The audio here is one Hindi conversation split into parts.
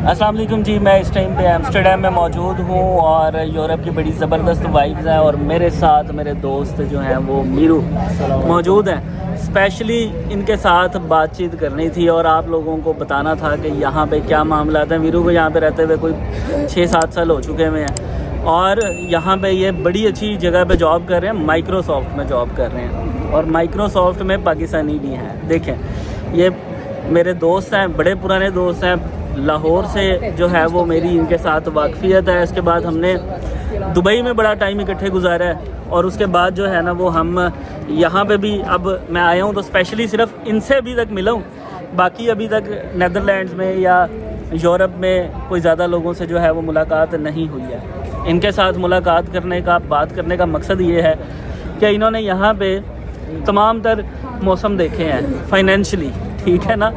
अस्सलाम वालेकुम जी। मैं इस टाइम पे एम्स्टर्डम में मौजूद हूँ और यूरोप की बड़ी ज़बरदस्त वाइब्स हैं और मेरे साथ मेरे दोस्त जो हैं वो मीरू मौजूद हैं। स्पेशली इनके साथ बातचीत करनी थी और आप लोगों को बताना था कि यहाँ पे क्या मामला था। मीरू को यहाँ पे रहते हुए कोई 6-7 साल हो चुके हुए हैं और यहाँ पे ये बड़ी अच्छी जगह पे जॉब कर रहे हैं, माइक्रोसॉफ्ट में जॉब कर रहे हैं और माइक्रोसॉफ्ट में पाकिस्तानी भी हैं। देखें, ये मेरे दोस्त हैं, बड़े पुराने दोस्त हैं। लाहौर से जो है वो मेरी इनके साथ वाकफ़ियत है। इसके बाद हमने दुबई में बड़ा टाइम इकट्ठे गुजारा है और उसके बाद जो है ना वो हम यहाँ पे भी अब मैं आया हूँ तो स्पेशली सिर्फ इनसे अभी तक मिला हूँ। बाकी अभी तक नीदरलैंड्स में या यूरोप में कोई ज़्यादा लोगों से जो है वो मुलाकात नहीं हुई है। इनके साथ मुलाकात करने का, बात करने का मकसद ये है कि इन्होंने यहाँ पे तमाम तर मौसम देखे हैं फाइनेंशली, ठीक है ना,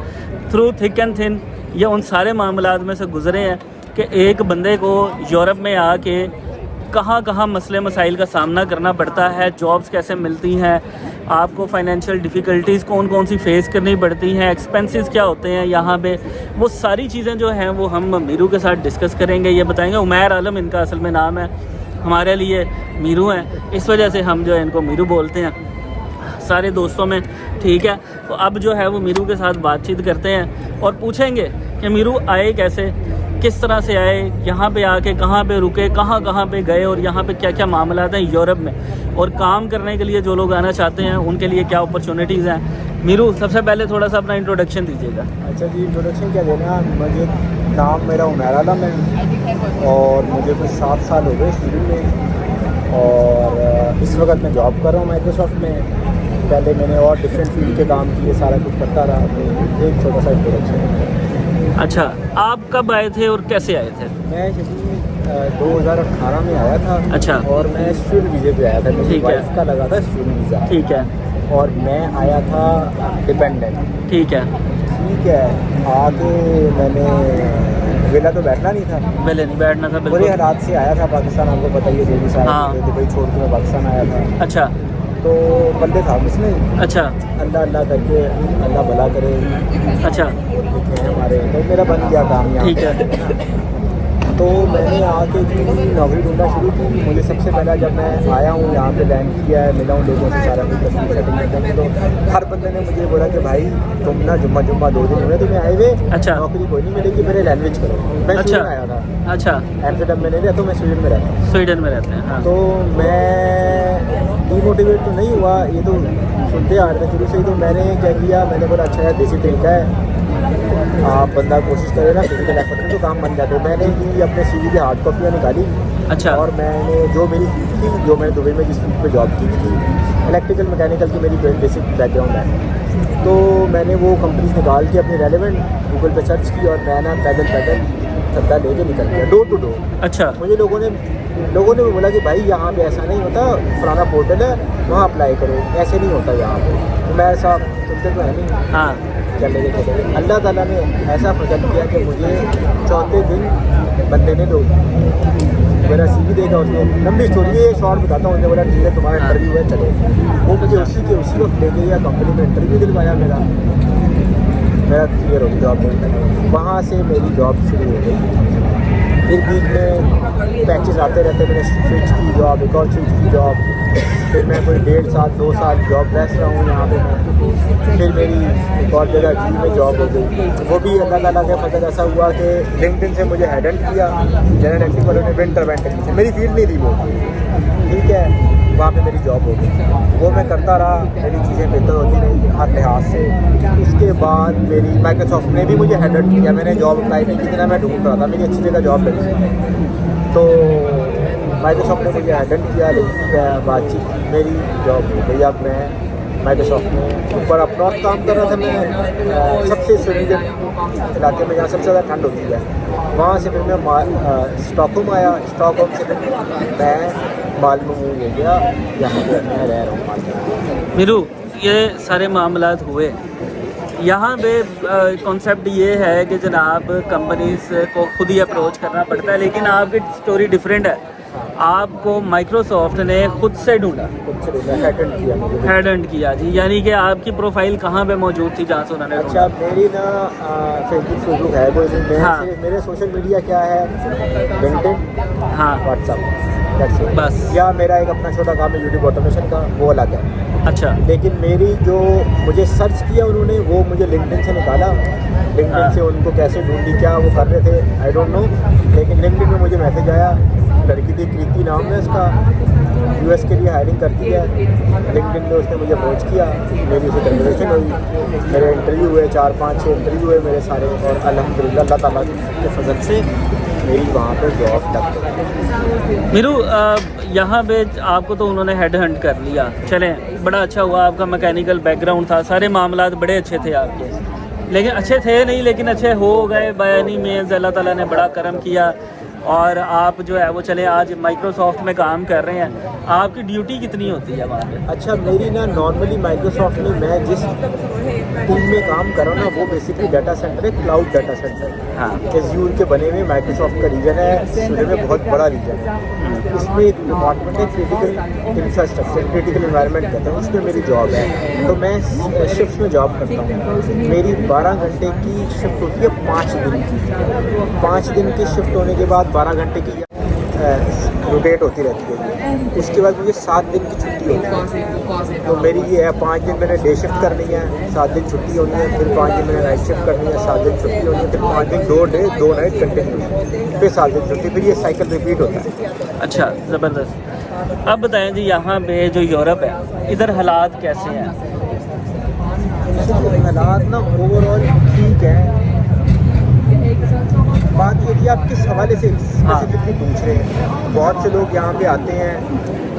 थ्रू थिक एंड थिन। ये उन सारे मामलात में से गुज़रे हैं कि एक बंदे को यूरोप में आके कहाँ कहाँ मसले मसाइल का सामना करना पड़ता है, जॉब्स कैसे मिलती हैं, आपको फाइनेंशियल डिफ़िकल्टीज़ कौन कौन सी फ़ेस करनी पड़ती हैं, एक्सपेंसेस क्या होते हैं यहाँ पे, वो सारी चीज़ें जो हैं वो हम मीरू के साथ डिस्कस करेंगे। ये बताएंगे। उमैर आलम इनका असल में नाम है, हमारे लिए मीरू हैं, इस वजह से हम जो है इनको मीरू बोलते हैं सारे दोस्तों में, ठीक है। तो अब जो है वो मीरू के साथ बातचीत करते हैं और पूछेंगे कि मीरू आए कैसे, किस तरह से आए, यहाँ पे आके कहाँ पे रुके, कहाँ कहाँ पे गए और यहाँ पे क्या क्या मामला हैं यूरोप में, और काम करने के लिए जो लोग आना चाहते हैं उनके लिए क्या अपॉर्चुनिटीज़ हैं। मीरू, सबसे पहले थोड़ा सा अपना इंट्रोडक्शन दीजिएगा। अच्छा जी, इंट्रोडक्शन क्या देना। मुझे नाम मेरा उमैर आलम है और मुझे कुछ 7 साल हो गए स्टूडेंट में और इस वक्त मैं जॉब कर रहा हूँ माइक्रोसॉफ्ट में। पहले मैंने और डिफरेंट फील्ड के काम किए, सारा कुछ करता रहा। तो एक छोटा सा इंट्रोडक्शन है। अच्छा, आप कब आए थे और कैसे आए थे? मैं 2018 में आया था। अच्छा। और मैं स्टूडेंट वीज़े पे आया था। मेरी वाइफ का लगा था स्टूडेंट वीज़ा। ठीक है। और मैं आया था डिपेंडेंट। ठीक है। ठीक है। आके मैंने वेला तो बैठना नहीं था, पहले नहीं बैठना था, बुरे बिल्कुल। हालात से आया था पाकिस्तान, आपको पता ही है, जो भी सारा हाँ। दुबई छोड़ के मैं पाकिस्तान आया था। अच्छा। तो बंदे था उसमें। अच्छा। अल्लाह अल्लाह करके अल्लाह भला करे। अच्छा। ठीक है, हमारे तो मेरा बन गया काम यहाँ ठीक पे। है। तो मैंने आके जी नौकरी ढूंढना शुरू की। मुझे सबसे पहला जब मैं आया हूँ यहाँ पे लैंड किया है, मिला हूँ लोगों से, सारा कुछ सेटिंग, तो हर बंदे ने मुझे बोला कि भाई तुम ना जुम्मा 2 दिन हुए तुम्हें आए हुए, अच्छा। नौकरी कोई नहीं मिलेगी, मेरे लैंग्वेज करो। मैं अच्छा। स्वीडन आया था। अच्छा। एम्स्टर्डम में नहीं रहता, मैं स्वीडन में रहता हूँ। स्वीडन में रहते हैं, हाँ। तो मैं डीमोटिवेट तो नहीं हुआ, ये तो सुनते आ रहे थे शुरू से ही। तो मैंने क्या किया, मैंने बोला अच्छा यार देसी तरीका है, आप बंदा कोशिश करे ना फिजिकल एफर्ट में तो काम बन जाते। मैंने भी अपने सीवी की हार्ड कॉपियाँ निकाली। अच्छा। और मैंने जो मेरी फील्ड थी, जो मैंने दुबई में जिस फील्ड पे जॉब की थी, इलेक्ट्रिकल मैकेनिकल की मेरी बेसिक बैकग्राउंड है, तो मैंने वो कंपनीज निकाल के अपनी रेलेवेंट गूगल पे सर्च की और मैं ना पैदल धंधा लेके निकल गया डोर टू डोर। अच्छा। मुझे लोगों ने भी बोला कि भाई यहाँ पे ऐसा नहीं होता, फलाना पोर्टल है वहाँ अप्लाई करो, ऐसे नहीं होता यहाँ पे। तो मैं साहब सुनते तो है नहीं, हाँ। चले अल्लाह ताला ने ऐसा फजल किया कि मुझे चौथे दिन बंदे ने मेरा सीवी देखा, उसमें लंबी स्टोरी है, शॉर्ट बताता हूँ। उन्होंने बोला ठीक है तुम्हारा इंटरव्यू है, चलो। वो मुझे उसी वक्त ले गया कंपनी में, इंटरव्यू दिलवाया, मेरा क्लियर हो गई जॉब। वहाँ से मेरी जॉब शुरू हो गई। फिर बीच में पैचेस आते रहते, मैंने स्विच की जॉब, एक और स्विच की जॉब, फिर मैं कोई 1.5 साल 2 साल जॉब लेस रहा हूँ यहाँ पे मैं। फिर मेरी एक और जगह जी में जॉब हो गई, वो भी अल्लाह ताला के फजल ऐसा हुआ कि लिंक्डइन से मुझे हेडहंट किया जनरल इलेक्ट्रिक वालों ने, विंटर से। मेरी फील्ड नहीं थी वो, ठीक है, वहाँ पे मेरी जॉब हो गई। वो मैं करता रहा, मेरी चीज़ें बेहतर होती रही हर लिहाज से। उसके बाद मेरी माइक्रोसॉफ्ट ने भी मुझे हेडहंट किया, मैंने जॉब अप्लाई नहीं की, मैं ढूंढ रहा था, मेरी अच्छी जगह जॉब लगी। तो माइक्रोसॉफ्ट ने मुझे हेडहंट किया, लेकिन बातचीत मेरी जॉब हो गई। अब मैं माइक्रोसॉफ्ट में ऊपर अपना काम कर रहा था। मैं सबसे स्वीडन इलाके में जहाँ सबसे ज़्यादा ठंड होती है, वहाँ से फिर मैं स्टॉकहोम आया। स्टॉकहोम से फिर मैं मालूम हो गया, यहाँ पे मैं रह रहा हूँ मालूम। मीरू, ये सारे मामलात हुए यहाँ पे। कॉन्सेप्ट ये है कि जनाब कंपनीज को खुद ही अप्रोच करना पड़ता है, लेकिन आपकी स्टोरी डिफरेंट है। आपको माइक्रोसॉफ्ट ने खुद से ढूंढा, हेडहंट किया मुझे। हेडहंट किया जी, यानी कि आपकी प्रोफाइल कहाँ पे मौजूद थी जहाँ से उन्होंने अच्छा, मेरी ना फेसबुक है कोई नहीं, हाँ। मेरे सोशल मीडिया क्या है, लिंक्डइन, हाँ व्हाट्सअप, बस। या मेरा एक अपना छोटा काम है यूट्यूब ऑटोमेशन का, वो अलग है। अच्छा लेकिन मेरी जो मुझे सर्च किया उन्होंने, वो मुझे लिंक्डइन से निकाला। लिंक्डइन हाँ। से उनको कैसे ढूंढी, क्या वो कर रहे थे, आई डोंट नो, लेकिन लिंक्डइन में मुझे मैसेज आया, लड़की थी कृति नाम है उसका, यूएस के लिए हायरिंग करती है। लिंक्डइन में उसने मुझे अप्रोच किया, मेरी उसे कन्वर्सेशन हुई, मेरे इंटरव्यू हुए, 4-5-6 इंटरव्यू हुए मेरे सारे, और अल्हम्दुलिल्लाह अल्लाह ताला के फजल से मेरी वहाँ पर जॉब लग गई। मीरू, यहाँ पे आपको तो उन्होंने हेड हंट कर लिया, चलें बड़ा अच्छा हुआ, आपका मैकेनिकल बैकग्राउंड था, सारे मामलात बड़े अच्छे थे आपके, लेकिन अच्छे थे नहीं लेकिन अच्छे हो गए बाय एनी मीन्स, अल्लाह ताला ने बड़ा करम किया और आप जो है वो चले आज माइक्रोसॉफ्ट में काम कर रहे हैं। आपकी ड्यूटी कितनी होती है वहाँ पे? अच्छा, मेरी ना नॉर्मली माइक्रोसॉफ्ट में मैं जिस टीम में काम कर रहा हूँ ना, वो बेसिकली डाटा सेंटर है, क्लाउड डाटा सेंटर। हाँ। एज्यूर के बने हुए माइक्रोसॉफ्ट का रीजन है, सूर्य में बहुत बड़ा रीजन है। इसमें एक डिपार्टमेंट है क्रिटिकल इंफ्रास्ट्रक्चर, क्रिटिकल इन्वायरमेंट कहते हैं, उसमें मेरी जॉब है। तो मैं शिफ्ट में जॉब करता हूँ। मेरी 12 घंटे की शिफ्ट होती है 5 दिन की। 5 दिन की शिफ्ट होने के बाद 12 घंटे की रोटेट होती रहती है। उसके बाद मुझे 7 दिन की छुट्टी होती है। तो मेरी ये है, 5 दिन मैंने डे शिफ्ट करनी है, 7 दिन छुट्टी होनी है, फिर 5 दिन मैंने नाइट शिफ्ट करनी है, 7 दिन छुट्टी होनी है, फिर 5 दिन 2 डे 2 नाइट कंटिन्यू, फिर 7 दिन छुट्टी, फिर ये साइकिल रिपीट होता है। अच्छा, ज़बरदस्त। अब बताएं जी, यहाँ पे जो यूरोप है, इधर हालात कैसे हैं? हालात ना ओवरऑल ठीक है। बात यदि आप किस हवाले से स्पेसिफिकली पूछ रहे हैं, बहुत से लोग यहाँ पे आते हैं,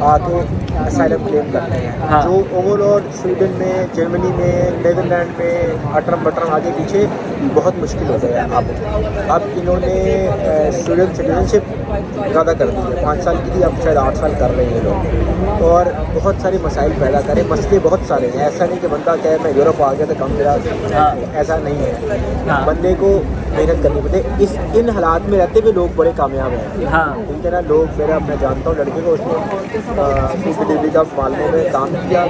आके असाइलम क्लेम करते हैं। हाँ। जो ओवरऑल स्वीडन में, जर्मनी में, नीदरलैंड में अटरम बटरम आगे पीछे बहुत मुश्किल हो गया है। अब इन्होंने स्टूडेंट सिटीजनशिप ज़्यादा कर दी है, 5 साल की थी, अब शायद 8 साल कर रहे हैं लोग, और बहुत सारे मसाइल पैदा करें, मसले बहुत सारे हैं। ऐसा नहीं कि बंदा कहे मैं यूरोप आ गया तो कम मेरा, ऐसा नहीं है। हाँ। बंदे को मेहनत करनी पड़ती है। इन हालात में रहते हुए लोग बड़े कामयाब हैं। हाँ। ठीक है ना, लोग, मेरा मैं जानता हूँ लड़के को, उसने फूड डिलीवरी का मालूम में काम किया,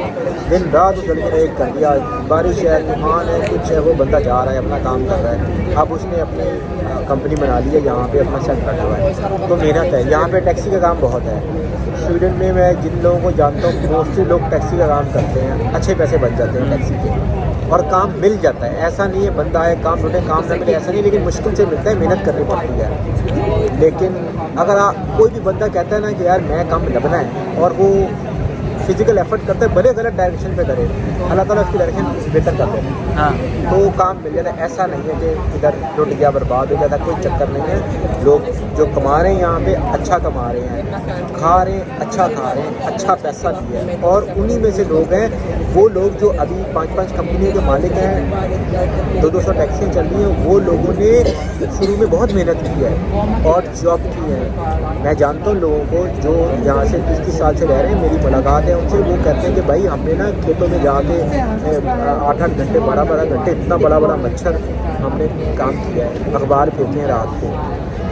दिन रात उस लड़के ने एक कर दिया, बारिश है, तूफान है, कुछ है, वो बंदा जा रहा है, अपना काम कर रहा है। अब उसने अपनी कंपनी बना ली है, यहाँ पे अपना सेट बैठा हुआ है। तो मेहनत है। यहाँ पे टैक्सी का काम बहुत है। स्वीडन में मैं जिन लोगों को जानता हूँ, मोस्टली लोग टैक्सी का काम करते हैं, अच्छे पैसे बच जाते हैं टैक्सी के, और काम मिल जाता है। ऐसा नहीं है बंदा आए काम ढूंढे काम न मिले, ऐसा नहीं, लेकिन मुश्किल से मिलता है, मेहनत करनी पड़ती है। लेकिन अगर कोई भी बंदा कहता है ना कि यार मैं काम लगना है, और वो फिजिकल एफर्ट करता है, भले गलत डायरेक्शन पे करे, अल्लाह ताला उसकी डायरेक्शन बेहतर कर देता है। हाँ। तो काम मिल जाता है। ऐसा नहीं है कि इधर लुट गया बर्बाद हो जाता, कोई चक्कर नहीं है। लोग जो कमा रहे हैं यहाँ पे अच्छा कमा रहे हैं, खा रहे हैं अच्छा खा रहे हैं, अच्छा पैसा भी है। और उन्हीं में से लोग हैं वो लोग जो अभी 5-5 कंपनियों के मालिक हैं, 200 टैक्सियाँ चल रही हैं, वो लोगों ने शुरू में बहुत मेहनत की है और जॉब की है। मैं जानता हूँ लोगों को जो यहाँ से 30-30 साल से रह रहे हैं, मेरी मुलाकात है उनसे, वो कहते हैं कि भाई हमने ना खेतों में जाके 8-8 घंटे 12-12 घंटे इतना बड़ा मच्छर हमने काम किया है, अखबार फेंके हैं रात को,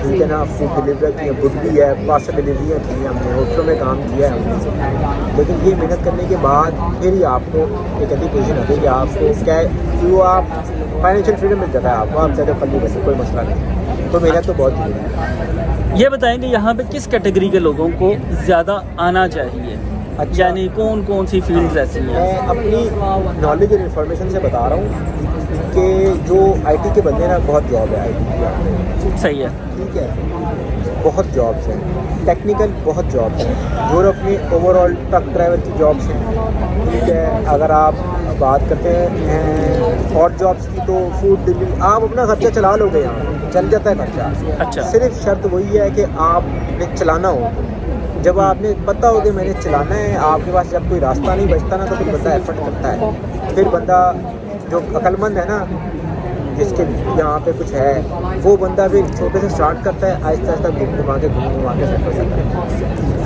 ठीक है ना, फूड डिलीवरी की है, बुक भी है, पार्सल डिलीवरियाँ की हैं हमने, होटलों में काम किया है हमने। लेकिन ये मेहनत करने के बाद फिर ही आपको एक ऐसी पोजीशन आती है कि आपको क्या क्यों आप फाइनेंशियल फ्रीडम मिल जाता है आपको, आप चाहते फली बस कोई मसला नहीं। तो मेहनत तो बहुत जरूरी है। ये बताएंगे यहाँ पे किस कैटेगरी के लोगों को ज़्यादा आना चाहिए? अच्छा। यानी कौन कौन सी फील्ड्स ऐसी हैं? मैं अपनी नॉलेज और इन्फॉर्मेशन से बता रहा हूँ कि जो आईटी के बंदे ना, बहुत जॉब है आईटी की। सही है। ठीक है, बहुत जॉब्स हैं, टेक्निकल बहुत जॉब्स हैं। यूरोप में ओवरऑल ट्रक ड्राइवर की जॉब्स हैं। ठीक है, अगर आप बात करते हैं और जॉब्स की, तो फूड डिलीवरी, आप अपना खर्चा चला लोगे, यहाँ चल जाता है खर्चा। अच्छा। सिर्फ शर्त वही है कि आपने चलाना हो। जब आपने पता हो कि मैंने चलाना है, आपके पास जब कोई रास्ता नहीं बचता ना, तो फिर बंदा एफर्ट करता है। फिर बंदा जो अक्लमंद है ना, जिसके यहाँ पे कुछ है, वो बंदा भी छोटे से स्टार्ट करता है, आहिस्ता आहिस्ता घुमा के सेट हो जाता है।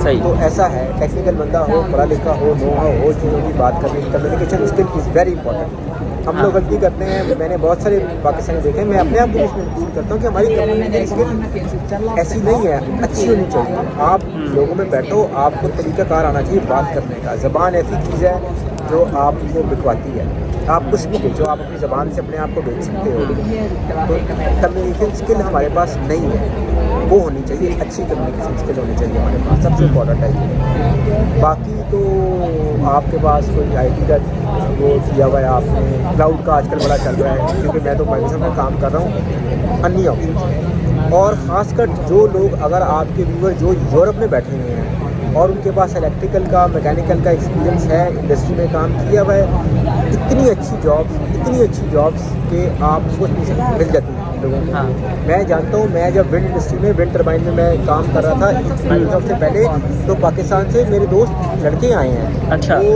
सही। तो ऐसा है, टेक्निकल बंदा हो, पढ़ा लिखा हो, नो हो चीज़ों की बात करने की, communication skill is very important. हम लोग गलती करते हैं। मैंने बहुत सारे पाकिस्तानी देखे हैं, मैं अपने आप को भी इसमें इंक्लूड करता हूँ कि हमारी कम्युनिकेशन स्किल ऐसी नहीं है, अच्छी होनी चाहिए। आप लोगों में बैठो, आपको तरीक़ाकार आना चाहिए बात करने का। ज़बान ऐसी चीज़ है जो आपको बिकवाती है। आप कुछ भी बेचो, आप अपनी ज़बान से अपने आप को बेच सकते हो। तो कम्युनिकेशन स्किल हमारे पास नहीं है, वो होनी चाहिए। अच्छी कम्युनिकेशन स्किल होनी चाहिए हमारे पास, सबसे इम्पोर्टेंट है। बाकी तो आपके पास कोई IT का वो किया हुआ है आपने, क्लाउड का आजकल बड़ा चल रहा है, क्योंकि मैं तो माइक्रोसॉफ्ट में काम कर रहा हूँ, अन्य ऑप्शन। और ख़ासकर जो लोग, अगर आपके व्यूअर जो यूरोप में बैठे हुए हैं और उनके पास इलेक्ट्रिकल का, मैकेनिकल का एक्सपीरियंस है, इंडस्ट्री में काम किया हुआ है, इतनी अच्छी जॉब्स के आप सोच नहीं सकते, मिल जाती हैं लोगों को। हाँ। मैं जानता हूँ, मैं जब विंड इंडस्ट्री में, विंड टर्बाइन में मैं काम कर रहा था माइक्रोसॉफ्ट से पहले, तो पाकिस्तान से मेरे दोस्त लड़के आए हैं। अच्छा। वो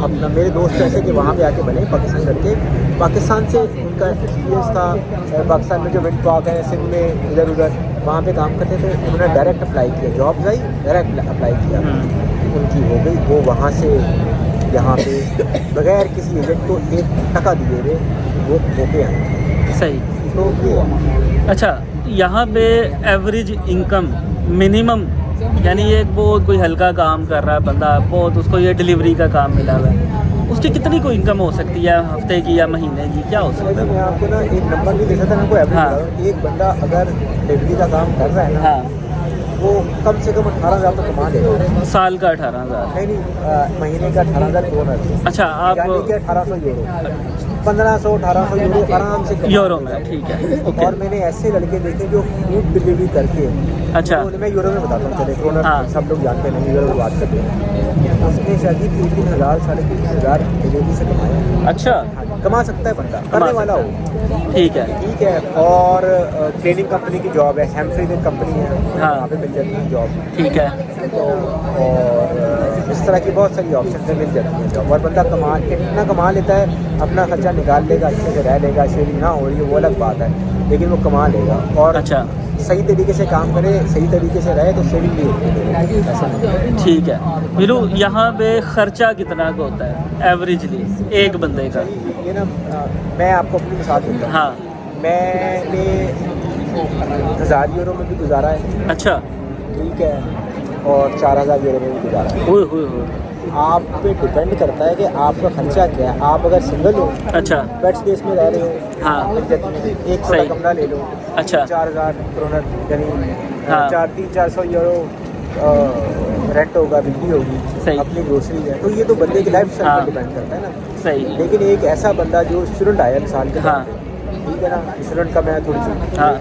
अपना मेरे दोस्त ऐसे कि वहाँ पे आके बने पाकिस्तान लड़के, पाकिस्तान से उनका एक्सपीरियंस था। पाकिस्तान में जो विंड पार्क है, सिंध में, इधर उधर वहाँ पे काम करते थे। उन्होंने डायरेक्ट अप्लाई किया, जॉब्स आई, डायरेक्ट अप्लाई किया, उनकी हो गई। वो वहाँ से यहाँ पे बगैर किसी एजेंट को 1 टका दिए हुए वो होके आए। सही। तो ये अच्छा, यहाँ पे एवरेज इनकम मिनिमम, यानी ये बहुत कोई हल्का काम कर रहा है बंदा, बहुत उसको ये डिलीवरी का काम मिला हुआ है, उसकी कितनी कोई इनकम हो सकती है हफ्ते की या महीने की, क्या हो सकता है? मैं आपको ना एक नंबर भी देखा था, मैं को एवरेज हाँ। बता रहा हूँ। एक बंदा अगर डिलीवरी का काम कर रहा है ना, हाँ। वो कम से कम 18,000 तो कमा लेगा। साल का 18,000? नहीं, महीने का 18,000 अच्छा, आप यानी कि 1800 यूरो, 1500-1800 यूरो आराम से कमा यूरो लेगा। में, ठीक है, ओके। और मैंने ऐसे लड़के देखे जो फूड डिलीवरी करके, अच्छा। तो मैं यूरो में बताता हूँ, चले क्रोनर हाँ। सब लोग जानते नहीं, यूरो में बात करते हैं। उसने शायद 3,000 3,500 डिलीवरी से कमाया। अच्छा, कमा सकता है बंदा, करने वाला हो, ठीक है। ठीक है। और ट्रेनिंग कंपनी की जॉब है, हेम्फ्री की कंपनी है, हाँ। वहाँ पे मिल जाती है जॉब। ठीक है। तो और इस तरह की बहुत सारी ऑप्शन से मिल जाती है जॉब, और बंदा इतना कमा लेता है, अपना खर्चा निकाल लेगा, अच्छे से रह लेगा, शेयरिंग ना हो रही है वो अलग बात है, लेकिन वो कमा लेगा। और अच्छा, सही तरीके से काम करे, सही तरीके से रहे, तो सेविंग भी होती है, ऐसा नहीं है। ठीक है। मीरू, यहाँ पे खर्चा कितना का होता है एवरेजली एक बंदे का? ये ना मैं आपको अपनी मिसाल देता हूँ। हाँ। मैंने 1000 यूरो में भी गुजारा है, अच्छा। ठीक है, और 4000 यूरो में भी गुजारा है। हुए। आप पे डिपेंड करता है कि आपका खर्चा क्या है। आप अगर सिंगल हो, अच्छा। बेड स्पेस में रह रहे हो, हाँ। इज्जत में एक सही। छोटा कमरा ले लो, अच्छा। 4000 क्रोनर यानी हाँ। 300-400 यूरो रेंट होगा, बिजली होगी, सही। अपनी ग्रोसरी है। तो ये तो बंदे की लाइफ स्टाइल हाँ। पर डिपेंड करता है ना। सही। लेकिन एक ऐसा बंदा जो स्टूडेंट आया मिसाल के हाँ। तौर पे, ठीक है ना, स्टूडेंट का मैं थोड़ी सी हाँ।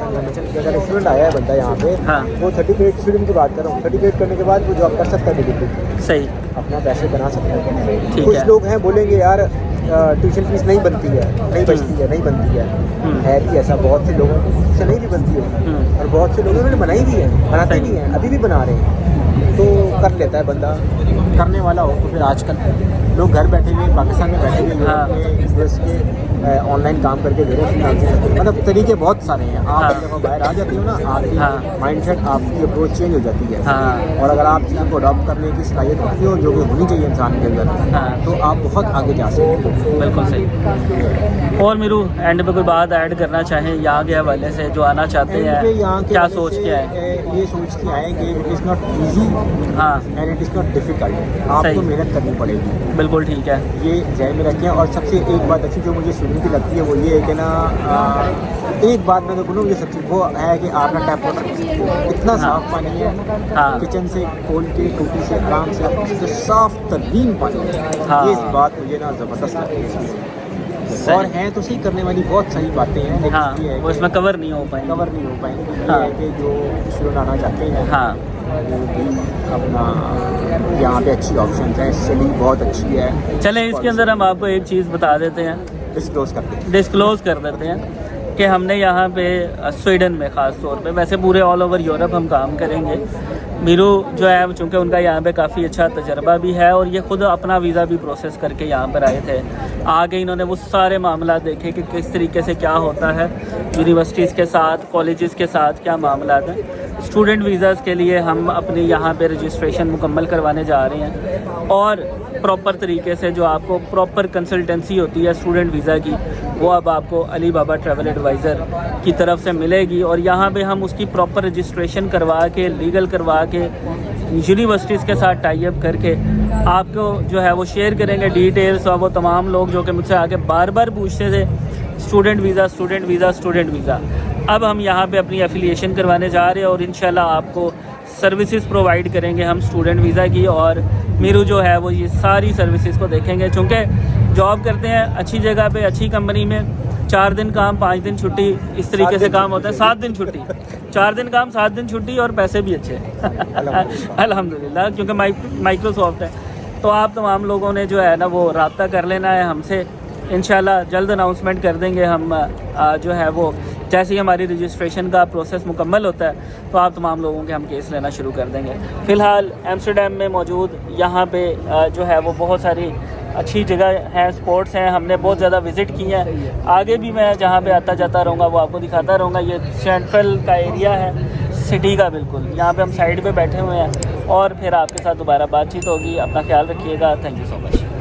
अगर स्टूडेंट आया है बंदा यहाँ पे, हाँ। वो 30 स्टूडेंट की बात कर रहा हूँ, 30 करने के बाद वो जॉब कर सकता है डिलीवरी, सही। अपना पैसे बना सकता है। ठीक कुछ है। लोग हैं बोलेंगे यार ट्यूशन फीस नहीं बनती है, नहीं बचती है, नहीं बनती है भी ऐसा, बहुत से लोगों से नहीं भी बनती है, और बहुत से लोगों ने बनाई भी है, बनाते भी हैं, अभी भी बना रहे हैं। तो कर लेता है बंदा, करने वाला हो। तो फिर आजकल लोग घर बैठे हुए, पाकिस्तान में बैठे हुए, हाँ। यूएस के ऑनलाइन काम करके दे रहे हैं। मतलब तरीके बहुत सारे हैं। आप हाँ। जब बाहर आ जाती हो ना, आपकी हाँ। माइंडसेट, आपकी अप्रोच चेंज हो जाती है। हाँ। और अगर आप चीज़ों को अडॉप्ट करने की सलाहियत रखते हो, जो कि होनी चाहिए इंसान के अंदर, हाँ। तो आप बहुत आगे जा सकते हो। बिल्कुल सही। और मीरू, एंड पे कोई बात ऐड करना चाहें यहाँ के हवाले से, जो आना चाहते एंड पे यहाँ हैं के क्या वजह सोच से, के आए? ये सोच के आए कि इट इज़ नॉट ईजी हाँ, and it is not difficult. सही। आपको मेहनत करनी पड़ेगी, बिल्कुल ठीक है। ये जहन में रखें। और सबसे एक बात अच्छी जो मुझे सुनने की लगती है वो ये है कि ना, एक बात मैं तो बोलूँ, मुझे सच्ची वो है कि आप ना टैप वाटर इतना साफ़ पानी है, हाँ। किचन से खोल के टूटी से आराम से आप उससे साफ़ तरीन पानी है। हाँ। ये इस बात मुझे ना ज़बरदस्त लगती है इसमें। और हैं तो सही करने वाली बहुत सारी बातें हैं, लेकिन हाँ, ये है वो कि इसमें कवर नहीं हो पाएंगे। कवर नहीं हो पाएंगे। ये हाँ। है कि जो स्टूडेंट आना चाहते हैं, हाँ। वो भी अपना यहाँ पे अच्छी ऑप्शन है, सैलरी बहुत अच्छी है। चलें, इसके अंदर हम आपको एक चीज़ बता देते हैं, डिस्क्लोज करते हैं। डिस्क्लोज कर देते हैं कि हमने यहाँ पे स्वीडन में ख़ास तौर पे, वैसे पूरे ऑल ओवर यूरोप हम काम करेंगे। मीरू जो है, चूँकि उनका यहाँ पे काफ़ी अच्छा तजर्बा भी है, और ये ख़ुद अपना वीज़ा भी प्रोसेस करके यहाँ पर आए थे। आगे इन्होंने वो सारे मामला देखे कि किस तरीके से क्या होता है यूनिवर्सिटीज़ के साथ, कॉलेजेस के साथ क्या मामला हैं। स्टूडेंट वीज़ाज़ के लिए हम अपनी यहाँ पे रजिस्ट्रेशन मुकम्मल करवाने जा रहे हैं और प्रॉपर तरीके से जो आपको प्रॉपर कंसल्टेंसी होती है स्टूडेंट वीज़ा की, वो अब आपको अली बाबा ट्रैवल एडवाइज़र की तरफ से मिलेगी। और यहाँ पे हम उसकी प्रॉपर रजिस्ट्रेशन करवा के, लीगल करवा के, यूनिवर्सिटीज़ के साथ टाई अप करके आपको जो है वो शेयर करेंगे डिटेल्स। और वो तमाम लोग जो कि मुझसे आके बार बार पूछते थे student visa, student visa, student visa, अब हम यहाँ पे अपनी एफिलिएशन करवाने जा रहे हैं और इंशाल्लाह आपको सर्विसेज प्रोवाइड करेंगे हम स्टूडेंट वीज़ा की। और मीरू जो है वो ये सारी सर्विसेज को देखेंगे, चूँकि जॉब करते हैं अच्छी जगह पे, अच्छी कंपनी में, 4 दिन काम 5 दिन छुट्टी, इस तरीके से काम होता है। 7 दिन छुट्टी, 4 दिन काम 7 दिन छुट्टी और पैसे भी अच्छे अल्हम्दुलिल्लाह, क्योंकि माइक्रोसॉफ्ट है। तो आप तमाम लोगों ने जो है ना वो रब्ता कर लेना है हमसे। इंशाल्लाह जल्द अनाउंसमेंट कर देंगे हम जो है वो, जैसे ही हमारी रजिस्ट्रेशन का प्रोसेस मुकम्मल होता है तो आप तमाम लोगों के हम केस लेना शुरू कर देंगे। फ़िलहाल एम्स्टरडम में मौजूद यहाँ पे जो है वो बहुत सारी अच्छी जगह हैं, स्पॉट्स हैं, हमने बहुत ज़्यादा विज़िट किए हैं। आगे भी मैं जहाँ पे आता जाता रहूँगा वो आपको दिखाता रहूँगा। ये सेंट्रल का एरिया है सिटी का, बिल्कुल यहाँ पे हम साइड पे बैठे हुए हैं और फिर आपके साथ दोबारा बातचीत होगी। अपना ख्याल रखिएगा। Thank you so much.